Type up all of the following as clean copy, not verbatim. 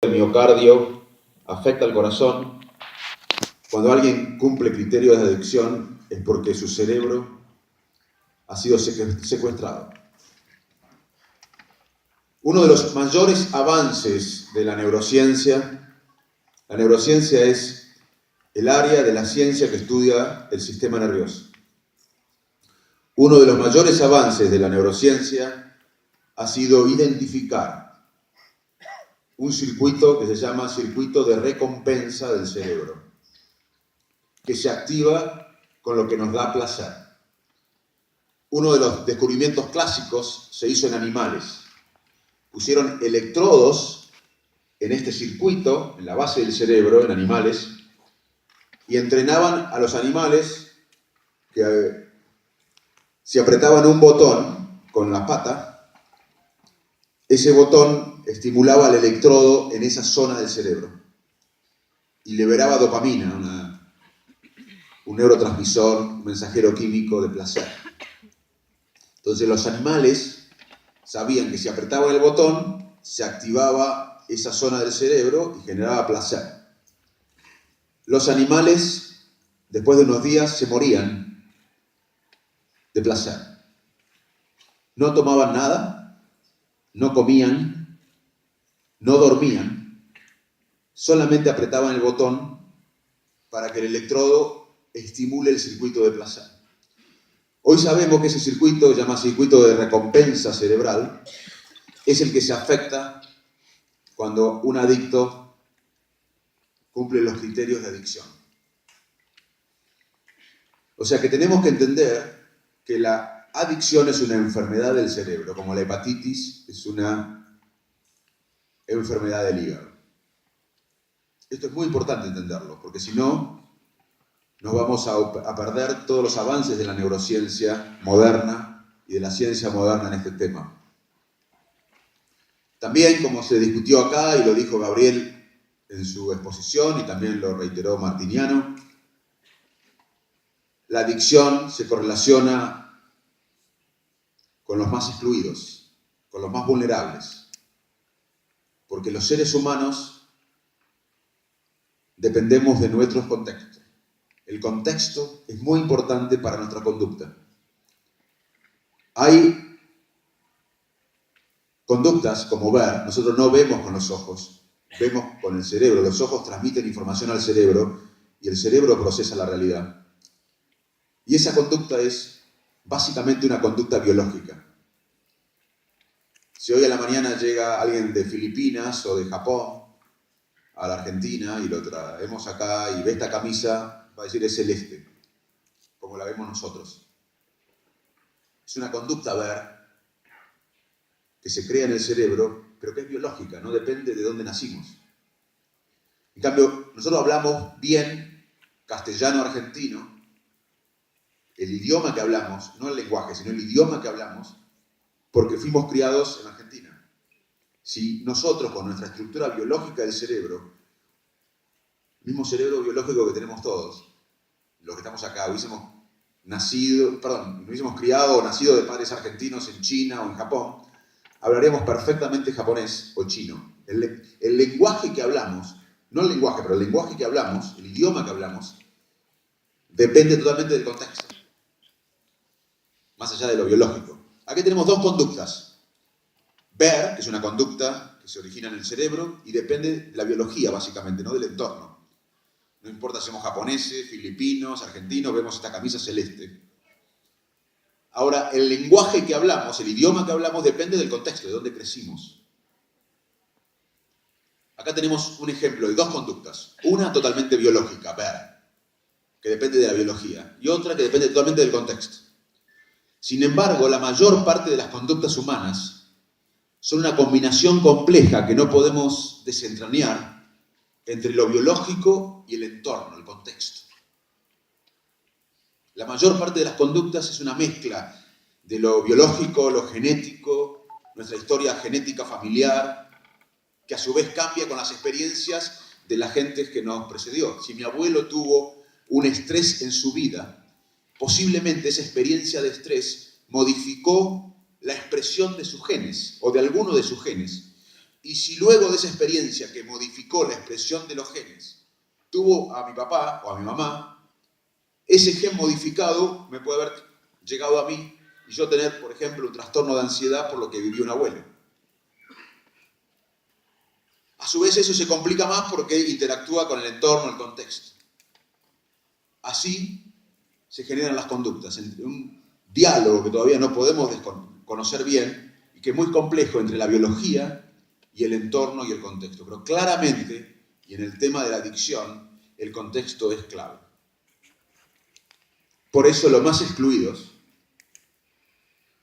el miocardio, afecta al corazón. Cuando alguien cumple criterios de adicción es porque su cerebro ha sido secuestrado. Uno de los mayores avances de la neurociencia es el área de la ciencia que estudia el sistema nervioso. Uno de los mayores avances de la neurociencia ha sido identificar un circuito que se llama circuito de recompensa del cerebro, que se activa con lo que nos da placer. Uno de los descubrimientos clásicos se hizo en animales. Pusieron electrodos en este circuito, en la base del cerebro, en animales, y entrenaban a los animales que si apretaban un botón con la pata, ese botón estimulaba al electrodo en esa zona del cerebro y liberaba dopamina, un neurotransmisor, un mensajero químico de placer. Entonces los animales sabían que si apretaban el botón, se activaba esa zona del cerebro y generaba placer. Los animales, después de unos días, se morían de placer. No tomaban nada, no comían, no dormían, solamente apretaban el botón para que el electrodo estimule el circuito de placer. Hoy sabemos que ese circuito, se llama circuito de recompensa cerebral, es el que se afecta cuando un adicto cumple los criterios de adicción. O sea que tenemos que entender que la adicción es una enfermedad del cerebro, como la hepatitis es una enfermedad del hígado. Esto es muy importante entenderlo, porque si no, nos vamos a perder todos los avances de la neurociencia moderna y de la ciencia moderna en este tema. También, como se discutió acá y lo dijo Gabriel en su exposición y también lo reiteró Martiniano, la adicción se correlaciona con los más excluidos, con los más vulnerables, porque los seres humanos dependemos de nuestros contextos. El contexto es muy importante para nuestra conducta. Hay conductas como ver, nosotros no vemos con los ojos, vemos con el cerebro, los ojos transmiten información al cerebro y el cerebro procesa la realidad. Y esa conducta es básicamente una conducta biológica. Si hoy a la mañana llega alguien de Filipinas o de Japón a la Argentina y lo traemos acá y ve esta camisa, va a decir es celeste, como la vemos nosotros. Es una conducta ver que se crea en el cerebro, pero que es biológica, no depende de dónde nacimos. En cambio, nosotros hablamos bien castellano argentino, el idioma que hablamos, no el lenguaje, sino el idioma que hablamos, porque fuimos criados en Argentina. Si nosotros, con nuestra estructura biológica del cerebro, el mismo cerebro biológico que tenemos todos, los que estamos acá, hubiésemos criado o nacido de padres argentinos en China o en Japón, hablaríamos perfectamente japonés o chino. El lenguaje que hablamos, no el lenguaje, pero el lenguaje que hablamos, el idioma que hablamos, depende totalmente del contexto, más allá de lo biológico. Aquí tenemos dos conductas. Ver, que es una conducta que se origina en el cerebro y depende de la biología, básicamente, no del entorno. No importa si somos japoneses, filipinos, argentinos, vemos esta camisa celeste. Ahora, el lenguaje que hablamos, el idioma que hablamos, depende del contexto, de dónde crecimos. Acá tenemos un ejemplo de dos conductas. Una totalmente biológica, ver, que depende de la biología, y otra que depende totalmente del contexto. Sin embargo, la mayor parte de las conductas humanas son una combinación compleja que no podemos desentrañar entre lo biológico y el entorno, el contexto. La mayor parte de las conductas es una mezcla de lo biológico, lo genético, nuestra historia genética familiar, que a su vez cambia con las experiencias de la gente que nos precedió. Si mi abuelo tuvo un estrés en su vida, posiblemente esa experiencia de estrés modificó la expresión de sus genes o de alguno de sus genes Y si luego de esa experiencia que modificó la expresión de los genes, tuvo a mi papá o a mi mamá, ese gen modificado me puede haber llegado a mí y yo tener, por ejemplo, un trastorno de ansiedad por lo que vivió un abuelo. A su vez eso se complica más porque interactúa con el entorno, el contexto. Así se generan las conductas, entre un diálogo que todavía no podemos conocer bien y que es muy complejo entre la biología y el entorno y el contexto. Pero claramente, y en el tema de la adicción, el contexto es clave. Por eso los más excluidos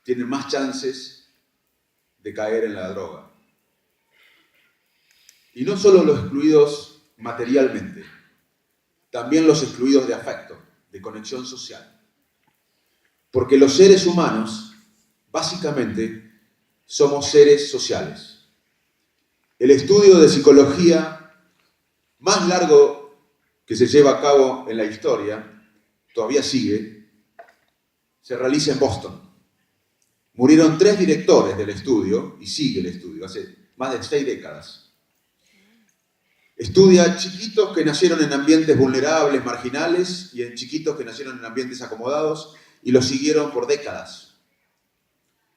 tienen más chances de caer en la droga. Y no solo los excluidos materialmente, también los excluidos de afecto, de conexión social. Porque los seres humanos, básicamente, somos seres sociales. El estudio de psicología más largo que se lleva a cabo en la historia, todavía sigue, se realiza en Boston. Murieron 3 directores del estudio, y sigue el estudio, hace más de 6 décadas. Estudia chiquitos que nacieron en ambientes vulnerables, marginales, y en chiquitos que nacieron en ambientes acomodados, y los siguieron por décadas.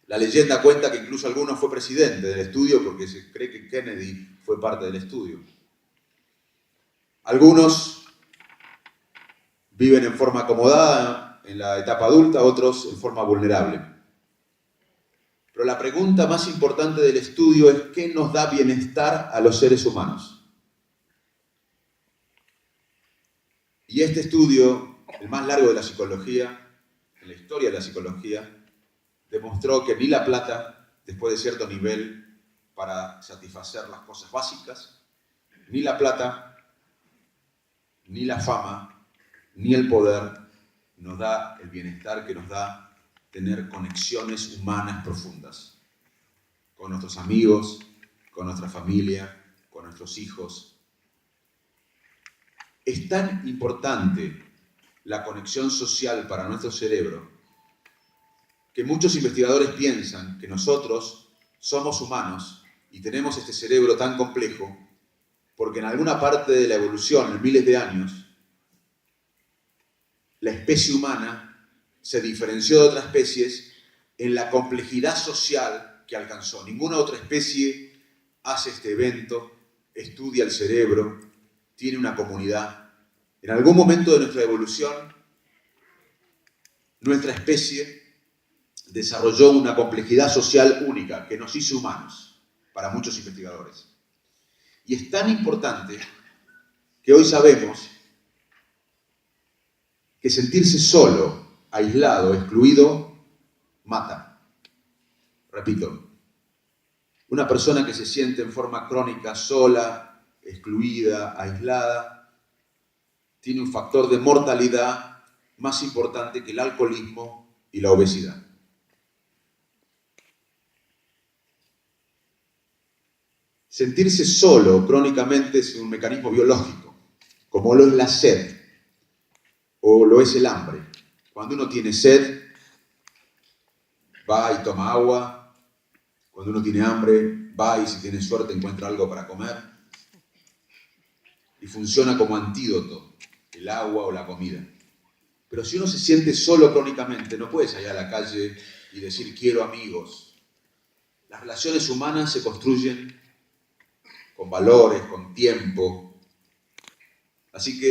La leyenda cuenta que incluso alguno fue presidente del estudio porque se cree que Kennedy fue parte del estudio. Algunos viven en forma acomodada en la etapa adulta, otros en forma vulnerable. Pero la pregunta más importante del estudio es ¿qué nos da bienestar a los seres humanos? Y este estudio, el más largo de la psicología, en la historia de la psicología, demostró que ni la plata, después de cierto nivel, para satisfacer las cosas básicas, ni la plata, ni la fama, ni el poder nos da el bienestar que nos da tener conexiones humanas profundas con nuestros amigos, con nuestra familia, con nuestros hijos. Es tan importante la conexión social para nuestro cerebro que muchos investigadores piensan que nosotros somos humanos y tenemos este cerebro tan complejo porque en alguna parte de la evolución, en miles de años, la especie humana se diferenció de otras especies en la complejidad social que alcanzó. Ninguna otra especie hace este evento, estudia el cerebro, tiene una comunidad. En algún momento de nuestra evolución, nuestra especie desarrolló una complejidad social única que nos hizo humanos, para muchos investigadores. Y es tan importante que hoy sabemos que sentirse solo, aislado, excluido, mata. Repito, una persona que se siente en forma crónica sola, excluida, aislada, tiene un factor de mortalidad más importante que el alcoholismo y la obesidad. Sentirse solo crónicamente es un mecanismo biológico, como lo es la sed o lo es el hambre. Cuando uno tiene sed, va y toma agua. Cuando uno tiene hambre, va y si tiene suerte encuentra algo para comer. Y funciona como antídoto, el agua o la comida. Pero si uno se siente solo crónicamente, no puede salir a la calle y decir quiero amigos. Las relaciones humanas se construyen con valores, con tiempo. Así que